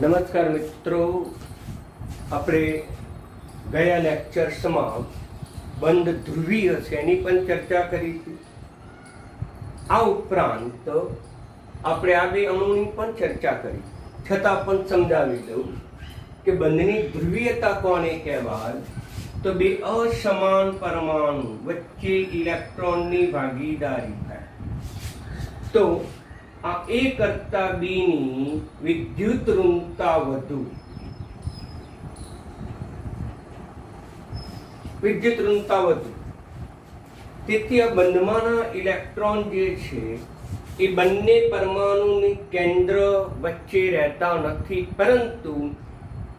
નમસ્કાર મિત્રો, આપણે ગયા લેક્ચર્સમાં બંધ ધ્રુવીય છે એની પણ ચર્ચા કરી હતી. આ ઉપરાંત આપણે આ બે અણુની પણ ચર્ચા કરી, છતાં પણ સમજાવી દઉં કે બંધની ધ્રુવીયતા કોને કહેવાય. તો બે અસમાન પરમાણુ વચ્ચે ઇલેક્ટ્રોનની ભાગીદારી થાય તો આ એ કરતા બીની વિદ્યુત ઋણતા વધુ. તેથી આ બંધમાંના ઇલેક્ટ્રોન જે છે એ બંને પરમાણુની કેન્દ્ર વચ્ચે રહેતા નથી, પરંતુ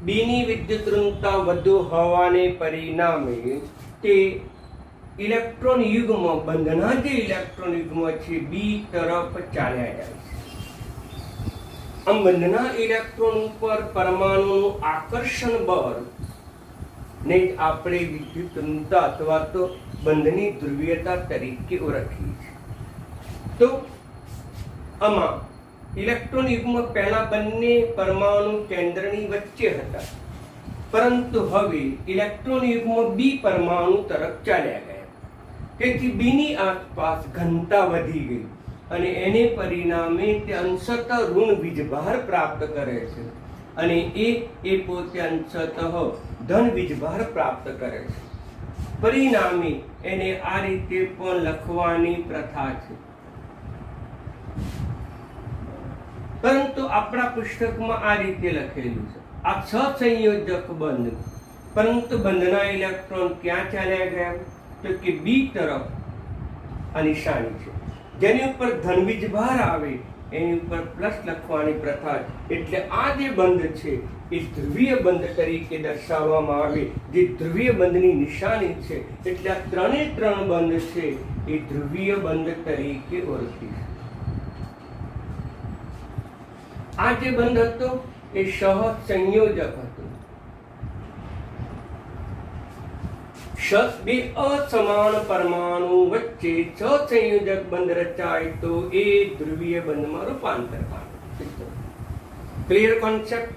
બીની વિદ્યુત ઋણતા વધુ હોવાને પરિણામે તે ઇલેક્ટ્રોન યુગ્મ, બંધના જે ઇલેક્ટ્રોન યુગ્મ છે બી તરફ ચાલ્યા જાય છે. આમ બંધના ઇલેક્ટ્રોન ઉપર પરમાણુનું આકર્ષણ બળ ને આપણે વિદ્યુત ઋણતા અથવા તો બંધની ધ્રુવીયતા તરીકે ઓળખીએ છીએ. તો આમાં ઇલેક્ટ્રોન યુગ્મ પહેલા બંને પરમાણુ કેન્દ્રની વચ્ચે હતા, પરંતુ હવે ઇલેક્ટ્રોન યુગ્મ બી પરમાણુ તરફ ચાલ્યા ગયા. તેથી બીની આસપાસ ઘનતા વધી ગઈ અને એને પરિણામે તે અંશતઃ ઋણ વીજભાર પ્રાપ્ત કરે છે અને એ પોતે અંશતઃ ધન વીજભાર પ્રાપ્ત કરે છે. પરિણામે એને આ રીતે પણ લખવાની પ્રથા છે. પરંતુ આપણા પુસ્તકમાં આ રીતે લખેલું છે, આ સહસંયોજક બંધ, પરંતુ બંધના ઇલેક્ટ્રોન ક્યાં ચાલ્યા ગયા? તો કે બી તરફ આ નિશાની છે. જેની ઉપર ધનવીજભાર આવે એની ઉપર પ્લસ લખવાની પ્રથા. એટલે આ જે બંધ છે એ ધ્રુવીય બંધ તરીકે દર્શાવવામાં આવે, જે ધ્રુવીય બંધની નિશાની છે. એટલે આ ત્રણે ત્રણ બંધ છે એ ધ્રુવીય બંધ તરીકે ઓળખી. આ જે બંધ હતો એ સહસંયોજક હતો. બે અસમાન પરમાણુ વચ્ચે સહસંયોજક બંધ રચાય તો એ ધ્રુવીય બંધમાં રૂપાંતર પામે. Clear concept?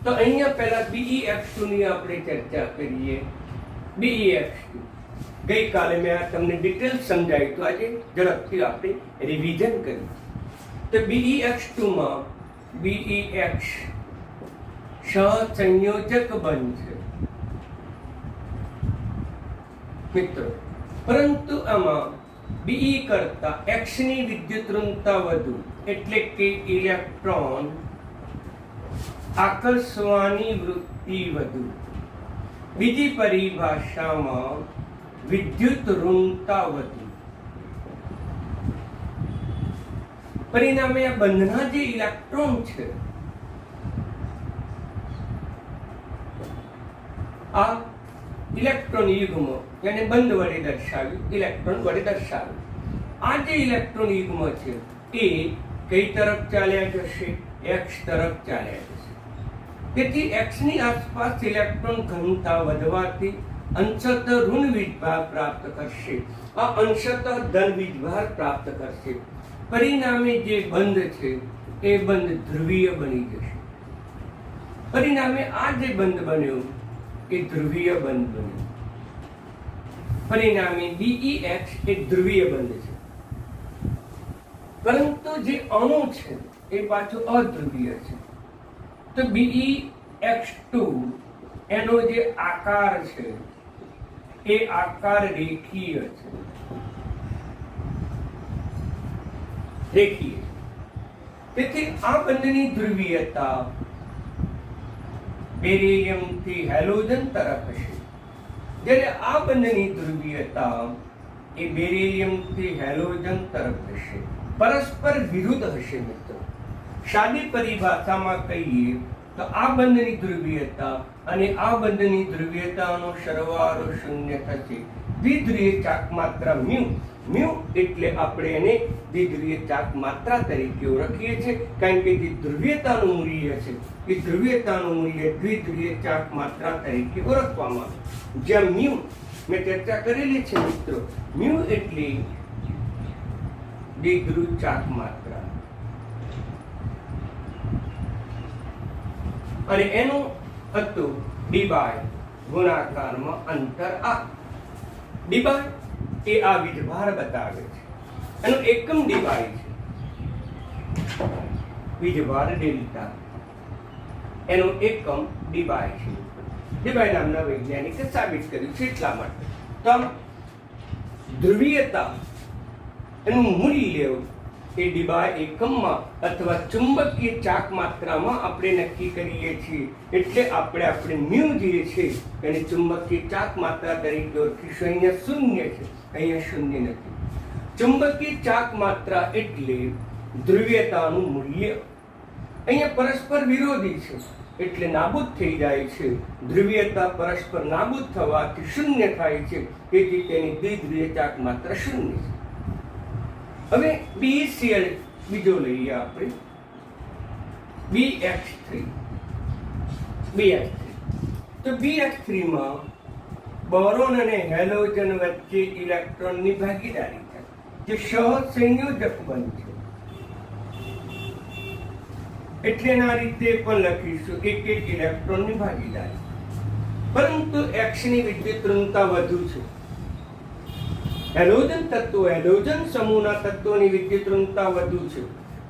તો અહીંયા પહેલા BeF2 ની આપણે ચર્ચા કરીએ. BeF2 ગઈકાલે મેં તમને ડિટેલ સમજાવ્યું તો આજે ઝડપથી આપણે રિવિઝન કરીએ. તો BeF2 માં BeX સહસંયોજક બંધ છે મિત્રો, પરંતુ આમાં Be કરતા X ની વિદ્યુત ઋણતા વધુ, એટલે કે ઇલેક્ટ્રોન આકર્ષવાની વૃત્તિ વધુ. બીજી પરિભાષામાં વિદ્યુત ઋણતા વધુ. પરિણામે આ બંધના જે ઇલેક્ટ્રોન છે આ ઇલેક્ટ્રોન યુગ્મ, એને બંધ વડે દર્શાવ્યું, ઇલેક્ટ્રોન વડે દર્શાવ્યું. આ જે ઇલેક્ટ્રોન યુગ્મ છે એ કઈ તરફ ચાલ્યા જશે? X તરફ ચાલ્યા જશે. તેથી X ની આસપાસ ઇલેક્ટ્રોન ઘનતા વધવાથી અંશતઃ ઋણ વીજભાર પ્રાપ્ત કરશે, આ અંશતઃ ધન વીજભાર પ્રાપ્ત કરશે. પરિણામે જે બંધ છે એ બંધ ધ્રુવીય બની જશે. પરિણામે આ જે બંધ બન્યો એ ધ્રુવીય બંધ બન્યો. પરિણામે BeX એ ધ્રુવીય બંધ છે, પરંતુ જે અણુ છે એ પાછું અધ્રુવીય છે. તો BeX2 એનો જે આકાર છે એ આકાર રેખીય છે. તેથી આ બંધની ધ્રુવીયતા બેરિલિયમ થી હેલોજન તરફ હશે, જ્યારે આ બંધની ધ્રુવીયતા એ બેરિલિયમ થી હેલોજન તરફ હશે. પરસ્પર વિરુદ્ધ હશે મિત્રો. સાદી પરિભાષામાં કહીએ તો આ બંધની ધ્રુવીયતા અને આ બંધની ધ્રુવીયતાનો સરવાળો શૂન્ય થશે. દ્વિધ્રુવીય ચાક માત્રા મ્યુ એટલે આપણે એને દ્વિધ્રુવીય ચાક માત્રા તરીકે ઓળખીએ છીએ, કારણ કે જે ધ્રુવીયતાનું મૂલ્ય છે એ ધ્રુવીયતાનું મૂલ્ય દ્વિધ્રુવીય ચાક માત્રા તરીકે ઓળખવામાં આવે. જ્યાં મ્યુ મેં ચર્ચા કરેલી છે મિત્રો, મ્યુ એટલે દ્વિધ્રુવ ચાક માત્રા. અને એનું હતું ડી બાય ગુણાકારમાં અંતર આ. ડી બાય એ આ વીજભાર બતાવે છે, એનું એકમ ડી બાય છે. વીજભાર ડેલ્ટા એનું એકમ ડી બાય છે. ડી બાય નામના વૈજ્ઞાનિકે સાબિત કર્યું છે. એટલા માટે તો ધ્રુવીયતા એનું મૂલ્ય એ ડી બાય એકમમાં અથવા ચુંબકીય ચાક માત્રામાં આપણે નક્કી કરીએ છીએ. એટલે આપણે મ્યુ જે છે એને ચુંબકીય ચાક માત્રા તરીકે ઓળખીશું. અહીંયા શૂન્ય છે, અહીંયા શૂન્ય નથી. ચુંબકીય ચાક માત્રા એટલે ધ્રુવીયતાનું મૂલ્ય. અહીંયા પરસ્પર વિરોધી છે એટલે નાબૂદ થઈ જાય છે. ધ્રુવીયતા પરસ્પર નાબૂદ થવાથી શૂન્ય થાય છે, તેથી તેની દ્વિધ્રુવીય ચાક માત્રા શૂન્ય છે. હવે BeCl બીજો લઈએ આપણે, BH3. તો BH3 માં બોરોન અને હેલોજન વચ્ચે ઇલેક્ટ્રોનની ભાગીદારી છે, જે સહસંયોજક બંધ છે. એટલે આ રીતે પણ લખીશું એક ઇલેક્ટ્રોનની ભાગીદારી. પરંતુ X ની વિદ્યુત ઋણતા વધુ છે. હેલોજન સમૂહના તત્વોની વિદ્યુત ઋણતા વધુ છે,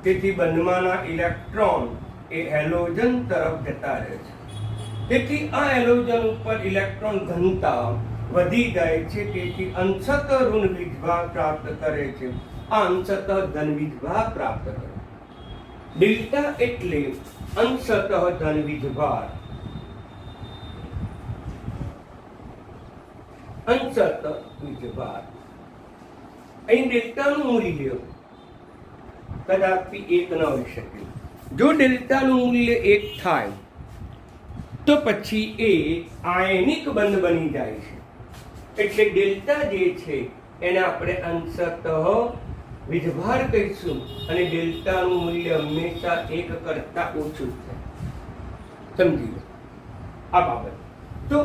તેથી બંધમાંના ઇલેક્ટ્રોન એ હેલોજન તરફ જતા રહે છે. તેથી આ હેલોજન ઉપર ઇલેક્ટ્રોન ઘનતા વધી જાય છે, તેથી અંશતઃ ઋણ વીજભાર પ્રાપ્ત કરે છે. આ અંશતઃ ધન વીજભાર પ્રાપ્ત કરે. ડેલ્ટા એટલે અંશતઃ ધન વીજભાર, અંશતઃ વીજભાર. અહીં ડેલ્ટાનું મૂલ્ય કદાપી 1 ન હોઈ શકે. જો ડેલ્ટાનું મૂલ્ય 1 થાય તો પછી એ આયનિક બંધ બની જાય છે. એટલે ડેલ્ટા જે છે એને આપણે અંશતઃ વીજભાર કહીશું, અને ડેલ્ટાનું મૂલ્ય હંમેશા 1 કરતા ઓછું છે. સમજી લો આ બાબત. તો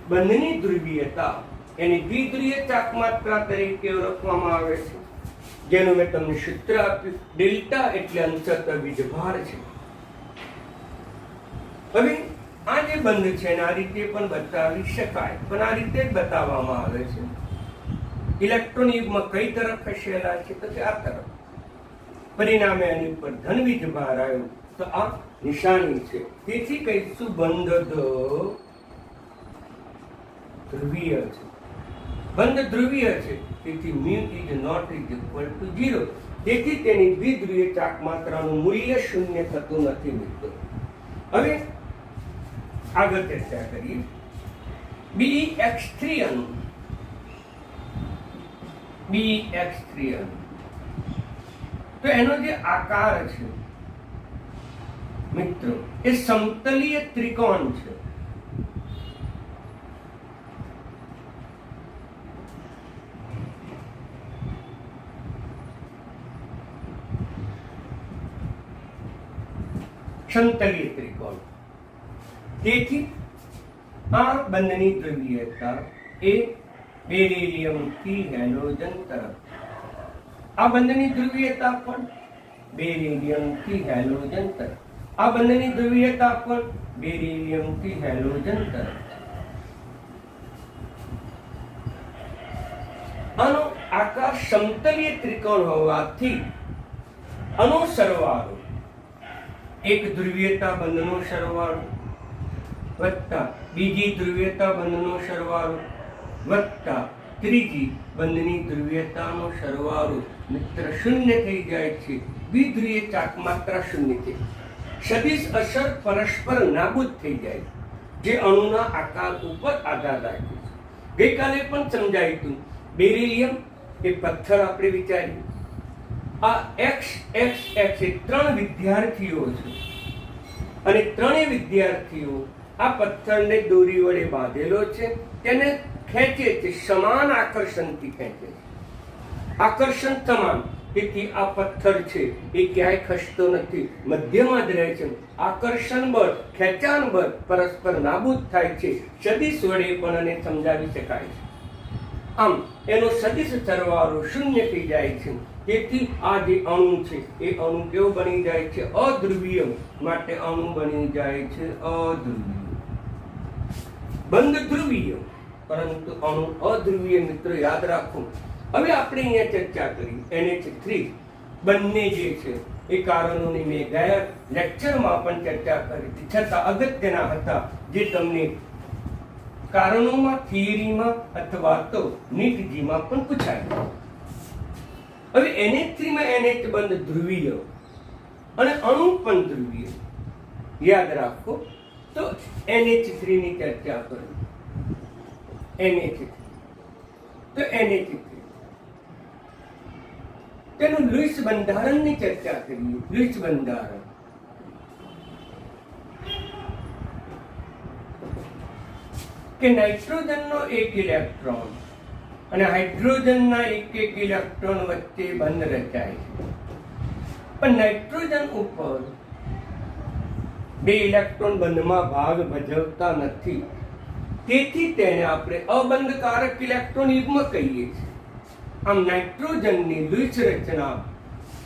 બંધની ધ્રુવીયતા એની દ્વિધ્રુવીય ચાક માત્રા તરીકે ઓળખવામાં આવે છે, જેનું મેં તમને સૂત્ર આપ્યું. ડેલ્ટા એટલે અંશતઃ વીજભાર છે. હવે આ જે બંધ છે આ રીતે પણ બતાવી શકાય, પણ આ રીતે જ બતાવવામાં આવે છે. ઇલેક્ટ્રોન યુગમાં કઈ તરફ ખસેલા છે તો આ તરફ. પરિણામે એની ઉપર ધન વીજભાર આવ્યો તો આ નિશાની છે. તેથી કહીશું બંધ ધ્રુવીય છે. બંધ ધ્રુવીય છે, તેથી mu is not equal to 0. તેથી તેની દ્વિધ્રુવીય ચાક માત્રાનું મૂલ્ય શૂન્ય થતું નથી મિત્રો. હવે આગળ ચર્ચા કરીએ. BH3 અણુ, BH3 અણુ તો એનો જે આકાર છે મિત્રો એ સમતલીય ત્રિકોણ છે. સમતલીય ત્રિકોણ. તેથી આ બંધની ધ્રુવીયતા એ બેરિલિયમથી હેલોજન તરફ. આ બંધની ધ્રુવીયતા પણ બેરિલિયમથી હેલોજન તરફ. આ બંધની ધ્રુવીયતા પણ બેરિલિયમથી હેલોજન તરફ. આનો આકાર સમતલીય ત્રિકોણ હોવાથી આનો સરવાળો એક ધ્રુવીયતા બંધનો સરવાળો વત્તા બીજી ધ્રુવીયતા બંધનો સરવાળો વત્તા ત્રીજી બંધની ધ્રુવીયતાનો સરવાળો મિત્ર શૂન્ય થઈ જાય છે. દ્વિધ્રુવીય ચાક માત્રા શૂન્ય થઈ, સદિશ અસર પરસ્પર નાબૂદ થઈ જાય, જે અણુના આકાર ઉપર આધાર રાખે છે. ગઈકાલે પણ સમજાયું હતું. બેરિલિયમ એ પથ્થર આપણે વિચાર્યું. આ X એ 3 વિદ્યાર્થીઓ છે, અને 3 વિદ્યાર્થીઓ આ પથ્થરને દોરી વડે બાંધેલો છે. તેને ખેંચે છે, સમાન આકર્ષણથી ખેંચે છે. આકર્ષણ સમાન, તેથી આ પથ્થર છે એ ક્યાંય ખસતો નથી, મધ્યમાં જ રહે છે. આકર્ષણ બળ, ખેંચાણ બળ પરસ્પર નાબૂદ થાય છે. સદિશ વડે પણ આને સમજાવી શકાય છે. આમ એનો સદિશ સરવાળો શૂન્ય થઈ જાય છે. તેથી આ જે અણુ છે એ અણુ કેવો બની જાય છે? અધ્રુવીય. માટે અણુ બની જાય છે અધ્રુવીય. બંધ ધ્રુવીય પરંતુ અણુ અધ્રુવીય. મિત્રો યાદ રાખો. હવે આપણે અહીંયા ચર્ચા કરી NH3 બંને જે છે એ કારણોની મેં ગયા લેક્ચરમાં પણ ચર્ચા કરી હતી, છતાં અગત્યના હતા જે તમને કારણોમાં, થિયરીમાં અથવા તો નીટજીમાં પણ પૂછાય. હવે NH3 માં NH બંધ ધ્રુવીય અને અણુ પણ ધ્રુવીય. યાદ રાખો. તો NH3 ની ચર્ચા કરો. NH3 તો NH3 તેનું લુઈસ બંધારણની ચર્ચા કરીએ. લુઈસ બંધારણ કે નાઇટ્રોજનનો એક ઇલેક્ટ્રોન અને હાઇડ્રોજનના એક ઇલેક્ટ્રોન વચ્ચે બંધ રચાય છે. પણ નાઇટ્રોજન ઉપર બે ઇલેક્ટ્રોન બંધમાં ભાગ ભજવતા નથી. તેથી તેને આપણે અબંધકારક ઇલેક્ટ્રોન યુગ્મ કહીએ છીએ. આમ નાઇટ્રોજનની લુઈસ રચના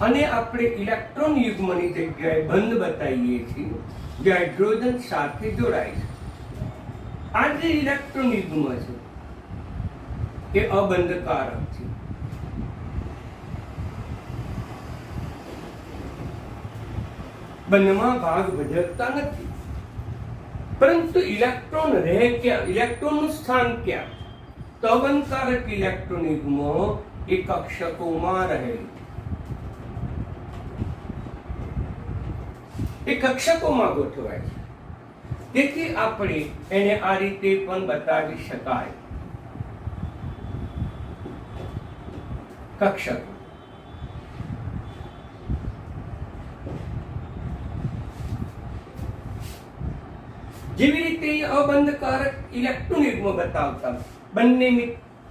અને આપણે ઇલેક્ટ્રોન યુગ્મની જગ્યાએ બંધ બતાવીએ છીએ જે હાઇડ્રોજન સાથે જોડાય છે. આ જે ઇલેક્ટ્રોન યુગ્મ છે એ અબંધકારક છે. બંધમાં ભાગ ભજવતા નથી. પરંતુ ઇલેક્ટ્રોન રહે ક્યાં? ઇલેક્ટ્રોનનું સ્થાન ક્યાં? તો અબંધકારક ઇલેક્ટ્રોન યુગ્મો એ કક્ષકોમાં રહે. એ કક્ષકોમાં ગોઠવાય છે. તેથી આપણે એને આ રીતે પણ બતાવી શકાય. કક્ષકો જેવી રીતે અબંધકારક ઇલેક્ટ્રોન યુગ્મ બતાવતા બંને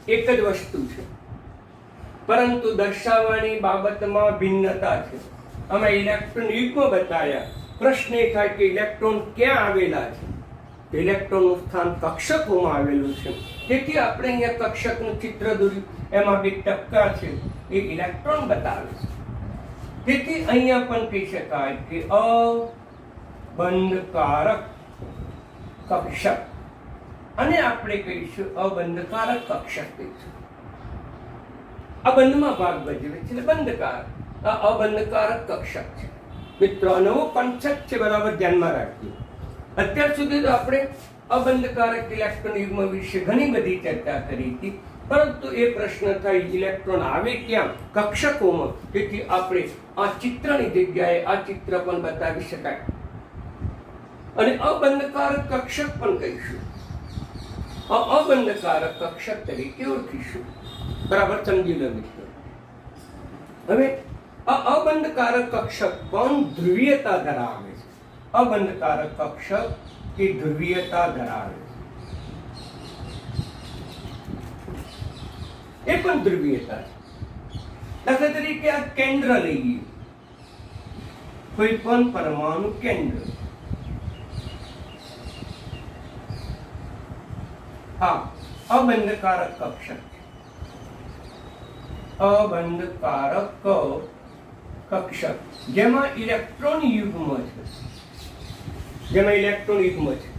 એક જ વસ્તુ છે, પરંતુ દર્શાવવાની બાબતમાં ભિન્નતા છે. અમે ઇલેક્ટ્રોન યુગ્મ બતાવ્યા. પ્રશ્ન એ થાય કે ઇલેક્ટ્રોન ક્યાં આવેલા છે? ઇલેક્ટ્રોનનું સ્થાન કક્ષકોમાં આવેલું છે. તેથી આપણે અહીંયા કક્ષકનું ચિત્ર દોર્યું. એમાં બે ટપકા છે એ ઇલેક્ટ્રોન બતાવે છે. તેથી અહીંયા પણ કહી શકાય કે અબંધકારક કક્ષક અને આપણે કહીશું અબંધકારક કક્ષક કહીશું. આ બંધમાં ભાગ ભજવે છે બંધકાર. આ અબંધકારક કક્ષક છે. મિત્રો નવો કોન્સેપ્ટ છે, બરાબર ધ્યાનમાં રાખજો. અત્યાર સુધી તો આપણે અબંધકારક ઇલેક્ટ્રોન યુગ્મ વિશે ઘણી બધી ચર્ચા કરી હતી, પરંતુ એ પ્રશ્ન થાય ઇલેક્ટ્રોન આવે ક્યાં? કક્ષકોમાં. તેથી આપણે આ ચિત્રની જગ્યાએ આ ચિત્ર પણ બતાવી શકાય અને અબંધકારક કક્ષક પણ કહીશું. અબંધકારક કક્ષક તરીકે ઓળખીશું. બરાબર સમજી લો મિત્રો. હવે આ અબંધકારક કક્ષક પણ ધ્રુવીયતા ધરાવે છે. અબંધકારક કક્ષક એ ધ્રુવીયતા ધરાવે છે. એ પણ ધ્રુવીયતા છે. દાખલા તરીકે આ કેન્દ્ર લઈએ. કોઈ પણ પરમાણુ કેન્દ્ર. હા, અબંધકારક કક્ષક છે. અબંધકારક કક્ષક જેમાં ઇલેક્ટ્રોન યુગ્મ છે.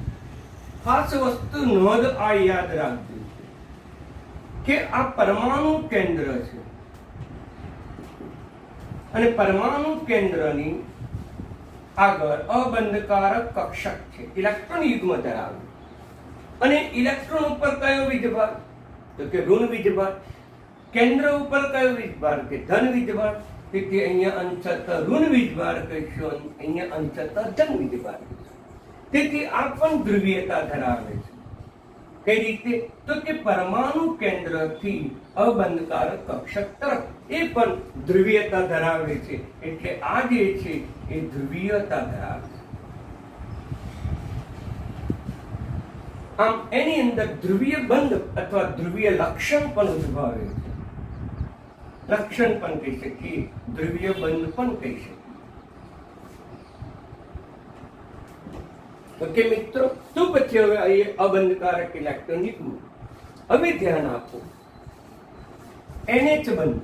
ખાસ વસ્તુ નોંધ આ યાદ રાખજો કે આ પરમાણુ કેન્દ્ર છે અને પરમાણુ કેન્દ્રની આગળ અબંધકારક કક્ષક છે, ઇલેક્ટ્રોન યુગ્મ ધરાવે. અને ઇલેક્ટ્રોન ઉપર કયો વીજભાર? તો કે ઋણ વીજભાર. કેન્દ્ર ઉપર કયો વીજભાર? કે ધન વીજભાર. તેથી અહીંયા અંશતઃ ઋણ વીજભાર કહીશું, અહીંયા અંશતઃ ધન વીજભાર. તેથી આ પણ ધ્રુવીયતા ધરાવે છે. કઈ રીતે? તો કે પરમાણુ કેન્દ્રથી અબંધકારક કક્ષક તરફ એ પણ ધ્રુવીયતા ધરાવે છે. એટલે આ જે છે એ ધ્રુવીયતા ધરાવે છે. આમ એની અંદર ધ્રુવીય બંધ અથવા ધ્રુવીય લક્ષણ પણ ઉદ્ભવે છે. લક્ષણ પણ કહી શકીએ, ધ્રુવીય બંધ પણ કહી શકીએ. ઓકે મિત્રો, તો પછી હવે અહીં અબંધકારક ઇલેક્ટ્રોન યુગ્મ. હવે ધ્યાન આપો NH બંધ,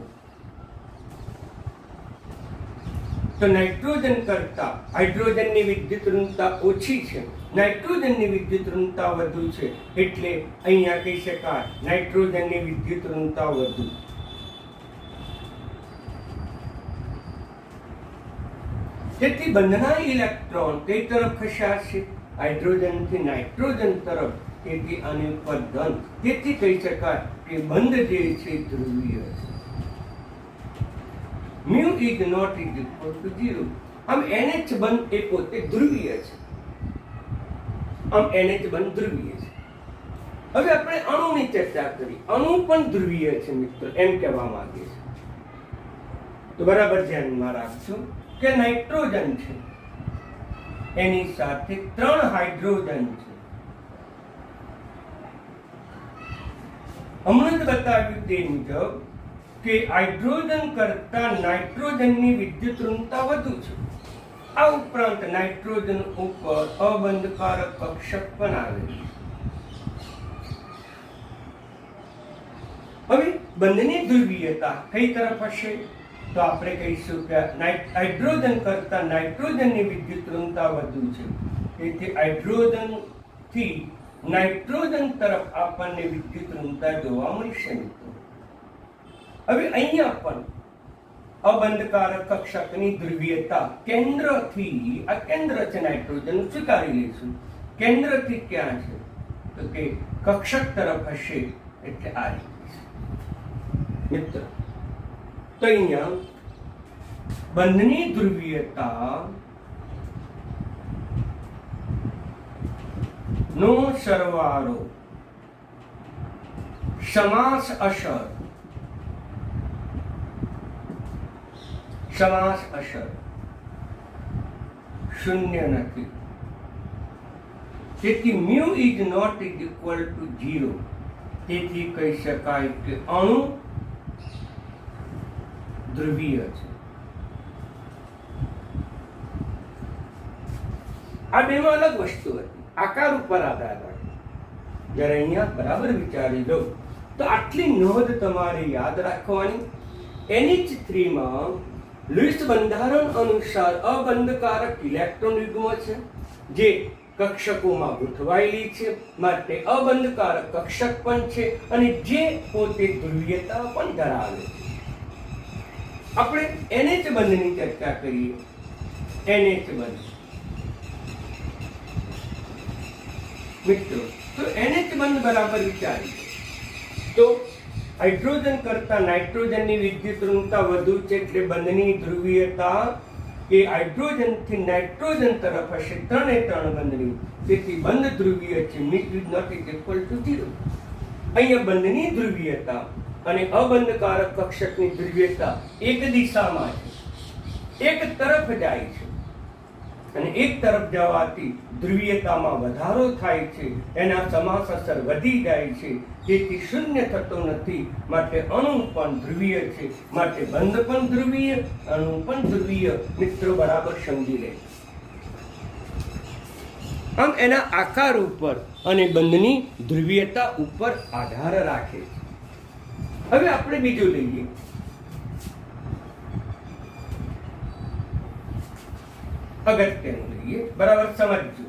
તો નાઇટ્રોજન કરતા હાઇડ્રોજનની વિદ્યુત ઋણતા ઓછી છે, નાઇટ્રોજનની વિદ્યુત ઋણતા વધુ છે, એટલે અહીંયા કહી શકાય નાઇટ્રોજનની વિદ્યુત ઋણતા વધુ. તેથી બંધના ઇલેક્ટ્રોન કઈ તરફ ખસાશે? હાઇડ્રોજનથી નાઇટ્રોજન તરફ. તેથી આની ઉપર ધન. તેથી કહી શકાય કે બંધ જે છે ધ્રુવીય છે. mu is not is equal to 0. આમ NH બંધ એ પોતે ધ્રુવીય છે. આમ NH બંધ ધ્રુવીય છે. હવે આપણે અણુની ચર્ચા કરી. અણુ પણ ધ્રુવીય છે મિત્રો, એમ કહેવા માંગે છે. તો બરાબર ધ્યાનમાં રાખજો કે નાઇટ્રોજન છે, એની સાથે 3 હાઇડ્રોજન છે. હમણાં જ બતાવ્યું તે મુજબ કે હાઇડ્રોજન કરતા નાઇટ્રોજનની વિદ્યુત ઋણતા વધુ છે. આ ઉપરાંત નાઇટ્રોજન ઉપર અબંધકારક કક્ષક પણ આવેલું છે. હવે બંધની ધ્રુવીયતા કઈ તરફ હશે? તો આપણે કહીશું કે હાઇડ્રોજન કરતા નાઇટ્રોજનની વિદ્યુત ઋણતા વધુ છે. તેથી હાઇડ્રોજન થી નાઇટ્રોજન તરફ આપણને વિદ્યુત ઋણતા જોવા મળશે. હવે અહીંયા પણ અબંધકારક કક્ષકની ધ્રુવીયતા કેન્દ્રથી, આ કેન્દ્ર છે નાઇટ્રોજન, સ્વીકારી લઈશું. કેન્દ્રથી ક્યાં છે? તો કે કક્ષક તરફ હશે, એટલે આ રીતે. મિત્ર, તો અહીંયા બંધની ધ્રુવીયતા નો સરવાળો સમાસ અસર, સમાસ અસર શૂન્ય નથી. તેથી mu is not is equal to 0. તેથી કહી શકાય કે અણુ ધ્રુવીય છે. આ બેમાં અલગ વસ્તુ હતી, આકાર ઉપર આધાર રાખે. જ્યારે અહીંયા બરાબર વિચારી લો તો આટલી નોંધ તમારે યાદ રાખવાની. NH3 માં લુઈસ બંધારણ અનુસાર અબંધકારક ઇલેક્ટ્રોન યુગ્મ છે, જે કક્ષકોમાં ગોઠવાયેલી છે, માટે અબંધકારક કક્ષક પણ છે અને જે પોતે ધ્રુવીયતા પણ ધરાવે છે. આપણે NH બંધની ચર્ચા કરીએ. NH બંધ મિત્રો, તો NH બંધ બરાબર વિચારી તો હાઇડ્રોજન કરતા નાઇટ્રોજનની વિદ્યુત ઋણતા વધુ છે, એટલે બંધની ધ્રુવીયતા એ હાઇડ્રોજન થી નાઇટ્રોજન તરફ હશે. 3 બંધની. તેથી બંધ ધ્રુવીય છે. mu is not is equal to 0. અહીંયા બંધની ધ્રુવીયતા અને અબંધકારક કક્ષકની ધ્રુવીયતા એક દિશામાં છે, એક તરફ જાય છે, અને એક તરફ જવાથી ધ્રુવીયતામાં વધારો થાય છે, એના સમાસ અસર વધી જાય છે. તેથી શૂન્ય થતો નથી. માટે અણુ પણ ધ્રુવીય છે, માટે બંધ પણ ધ્રુવીય, અણુ પણ ધ્રુવીય. મિત્રો બરાબર સમજી લે. આમ એના આકાર ઉપર અને બંધની ધ્રુવીયતા ઉપર આધાર રાખે છે. હવે આપણે બીજું લઈએ. અગત્યનું લઈએ, બરાબર સમજજો.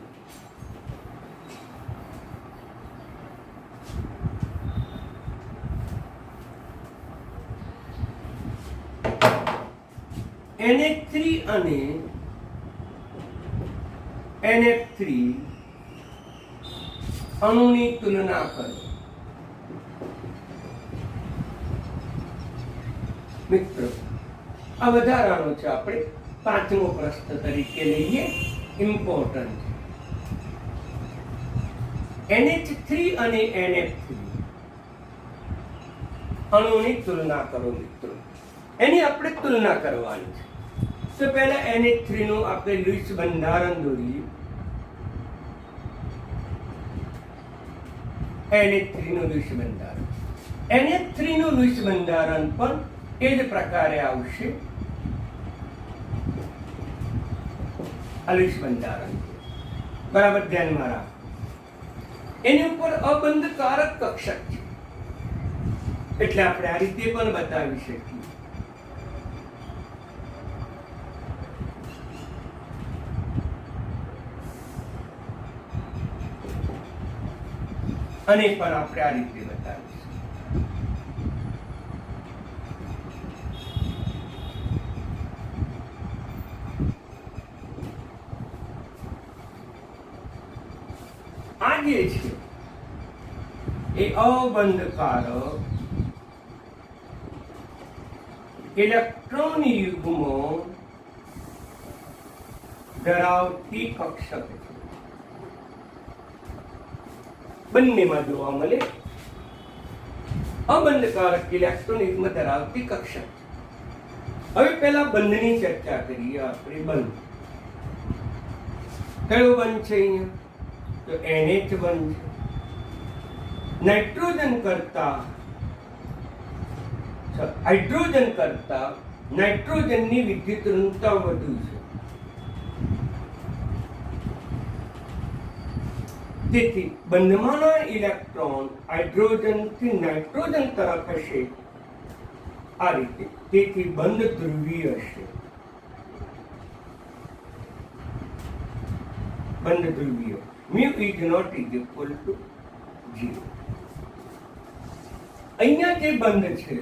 NH3 અને NF3 અણુની તુલના કરો. મિત્રો, આ વધારાનો છે, આપણે 5મો પ્રશ્ન તરીકે લઈએ. ઇમ્પોર્ટન્ટ NH3 અને NF3 અણુની તુલના કરો. મિત્રો, એની આપણે તુલના કરવાની છે. તો પહેલા NH3 નું આપણે લુઈસ બંધારણ દોરીએ. NH3 નું લુઈસ બંધારણ. NH3 નું લુઈસ બંધારણ પણ એ જ પ્રકારે આવશે. આ લુઈસ બંધારણ બરાબર ધ્યાનમાં રાખો. એની ઉપર અબંધકારક કક્ષક છે. એટલે આપણે આ રીતે પણ બતાવી શકીએ. અને પણ આપણે આ રીતે બતાવીશું. આ જે છે એ અબંધકારક ઇલેક્ટ્રોન યુગ્મો ધરાવતી કક્ષક છે. બંનેમાં જોવા મળે અબંધકારક ઇલેક્ટ્રોન યુગ્મ ધરાવતી કક્ષક. હવે પહેલા બંધની ચર્ચા કરીએ આપણે. બંધ કયો બંધ છે અહીંયા? તો NH બંધ છે. નાઇટ્રોજન કરતા હાઇડ્રોજન કરતા નાઇટ્રોજનની વિદ્યુત ઋણતા વધુ છે. તેથી બંધમાંના ઇલેક્ટ્રોન હાઇડ્રોજનથી નાઇટ્રોજન તરફ હશે. આ રીતે. તેથી બંધ ધ્રુવીય હશે. બંધ ધ્રુવીય. mu is not equal to 0. અહીંયા જે બંધ છે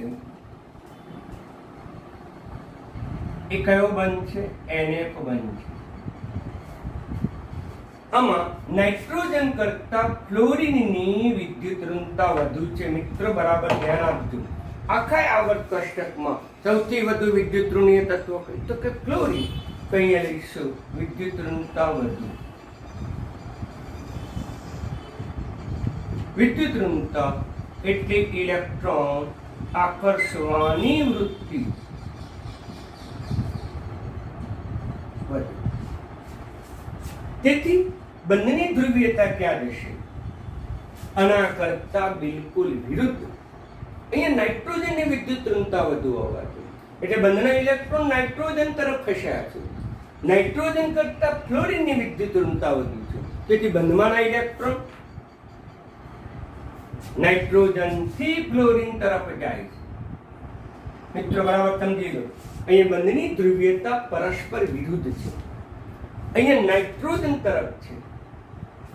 એ કયો બંધ છે? NF બંધ છે. આમાં નાઇટ્રોજન કરતા ફ્લોરિનની વિદ્યુત ઋણતા વધુ છે. મિત્રો બરાબર ધ્યાન આપજો. આખા આવર્ત કોષ્ટકમાં સૌથી વધુ વિદ્યુત ઋણીય તત્વ કયું? તો કે ફ્લોરિન. કઈ લઈશું? વિદ્યુત ઋણતા વધુ. વિદ્યુત ઋણતા એટલે ઇલેક્ટ્રોન આકર્ષવાની વૃત્તિ વધે. તેથી બંનેની ધ્રુવીયતા ક્યાં જશે? આના કરતા બિલકુલ વિરુદ્ધ. અહીંયા નાઇટ્રોજનની વિદ્યુત ઋણતા વધુ હોવાથી એટલે બંનેના ઇલેક્ટ્રોન નાઇટ્રોજન તરફ ખસ્યા છે. નાઇટ્રોજન કરતા ફ્લોરિનની વિદ્યુત ઋણતા વધુ છે. તેથી બંધમાંના ઇલેક્ટ્રોન નાઇટ્રોજન થી ફ્લોરિન તરફ જાય છે. મિત્રો બરાબર સમજી લો. અહીંયા બંનેની ધ્રુવીયતા પરસ્પર વિરુદ્ધ છે. અહીંયા નાઇટ્રોજન તરફ છે,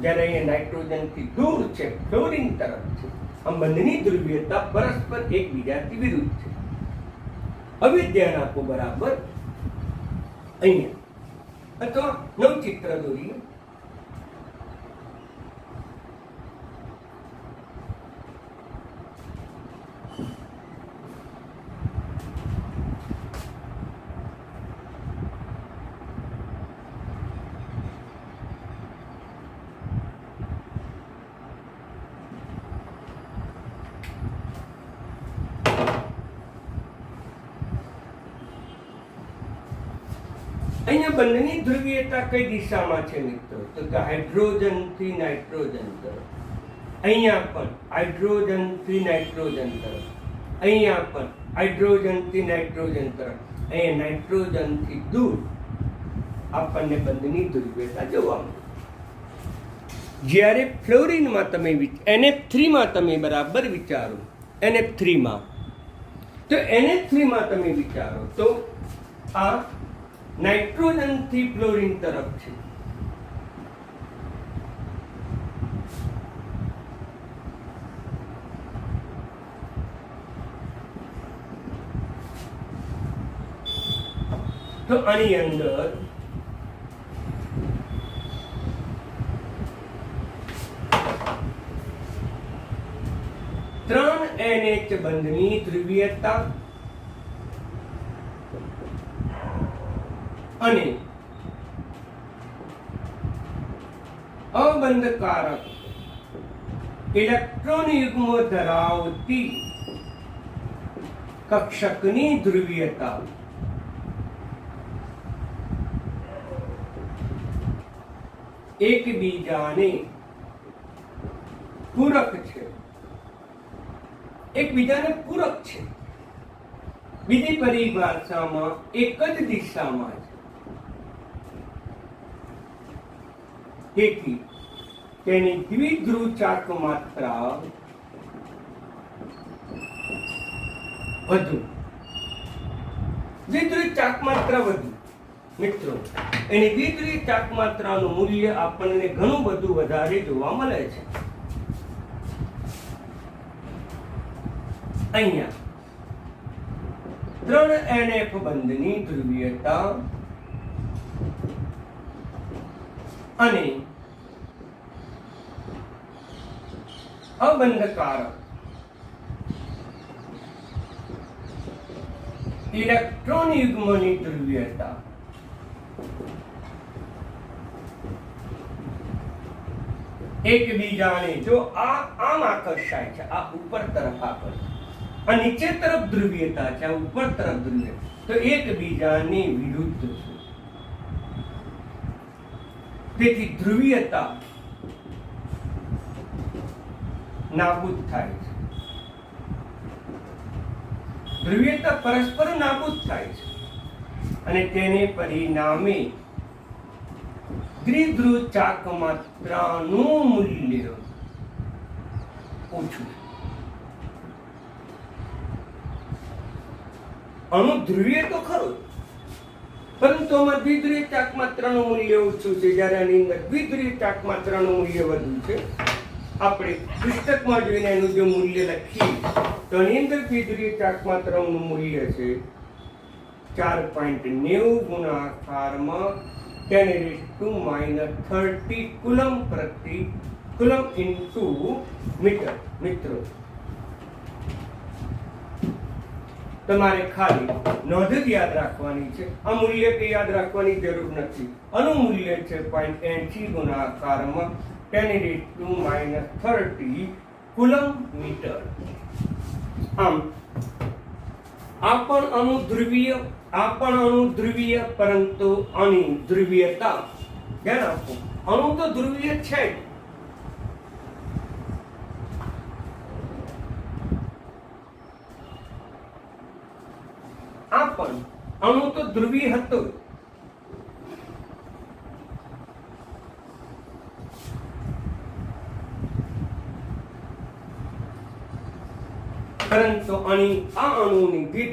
જ્યારે અહીંયા નાઇટ્રોજન થી દૂર છે, ફ્લોરિન તરફ છે. આમ બંનેની ધ્રુવીયતા પરસ્પર એકબીજાથી વિરુદ્ધ છે. હવે ધ્યાન આપો બરાબર. અહીંયા અથવા નવ ચિત્ર દોરીએ. અહીંયા બંનેની ધ્રુવીયતા કઈ દિશામાં છે મિત્રો? તો કે હાઇડ્રોજન થી નાઇટ્રોજન તરફ. અહીંયા પણ હાઇડ્રોજન થી નાઇટ્રોજન તરફ. અહીંયા પણ હાઇડ્રોજન થી નાઇટ્રોજન તરફ. અહીંયા નાઇટ્રોજન થી દૂર આપણને બંનેની ધ્રુવીયતા જોવા મળે. જ્યારે ફ્લોરિનમાં તમે NF3 માં તમે બરાબર વિચારો. NF3 માં તો NF3 માં તમે વિચારો તો આ નાઇટ્રોજન થી ફ્લોરિન તરફ છે. તો આની અંદર ત્રણ NH બંધની ધ્રુવીયતા અને અબંધકારક ઇલેક્ટ્રોન યુગ્મો ધરાવતી કક્ષકની ધ્રુવીયતા એકબીજાને પૂરક છે. એકબીજાને પૂરક છે. બીજી પરિભાષામાં એક જ દિશામાં છે. તેથી તેની દ્વિધ્રુવ ચાર્ક માત્રા વધુ, દ્વિધ્રુવીય ચાક માત્રા વધુ. મિત્રો, એની દ્વિધ્રુવીય ચાક માત્રાનું મૂલ્ય આપણને ઘણું બધું વધારે જોવા મળે છે. અહીંયા 3 NF બંધની ધ્રુવીયતા અને અબંધકારક ઇલેક્ટ્રોન યુગ્મની ધ્રુવીયતા એકબીજાને જો આમ આકર્ષાય છે, આ ઉપર તરફ આકર્ષાય, આ નીચે તરફ ધ્રુવીયતા છે, આ ઉપર તરફ ધ્રુવીયતા, તો એકબીજાની વિરુદ્ધ છે. તેથી ધ્રુવીયતા નાબૂદ થાય છે. ધ્રુવીયતા પરસ્પર નાબૂદ થાય છે અને તેને પરિણામે દ્વિધ્રુવ ચાક માત્રાનું મૂલ્ય ઓછું. અણુ ધ્રુવીય તો ખરું, પરંતુ આમાં દ્વિધ્રુવીય ચાક માત્રાનું મૂલ્ય ઓછું છે, જ્યારે આની અંદર દ્વિધ્રુવીય ચાક માત્રાનું મૂલ્ય વધુ છે. આપણે પુસ્તકમાં જોઈને એનું જો મૂલ્ય લખીએ તો આની અંદર દ્વિધ્રુવીય ચાક માત્રાનું મૂલ્ય છે 4.90 ગુણાકારમાં 10⁻30 કુલમ પ્રતિ કુલમ ઇન્ટુ મીટર. મિત્રો, તમારે ખાલી નોંધ જ યાદ રાખવાની છે. આ મૂલ્ય કે યાદ રાખવાની જરૂર નથી. આનું મૂલ્ય છે 0.80 ગુણાકારમાં 10⁻30 કુલમ મીટર. આમ આ પણ અણુ ધ્રુવીય, પરંતુ આની ધ્રુવીયતા ધ્યાન આપો, અણુ તો ધ્રુવીય છે જ, આ પણ અણુ તો ધ્રુવીય હતો, પરંતુ આ અણુની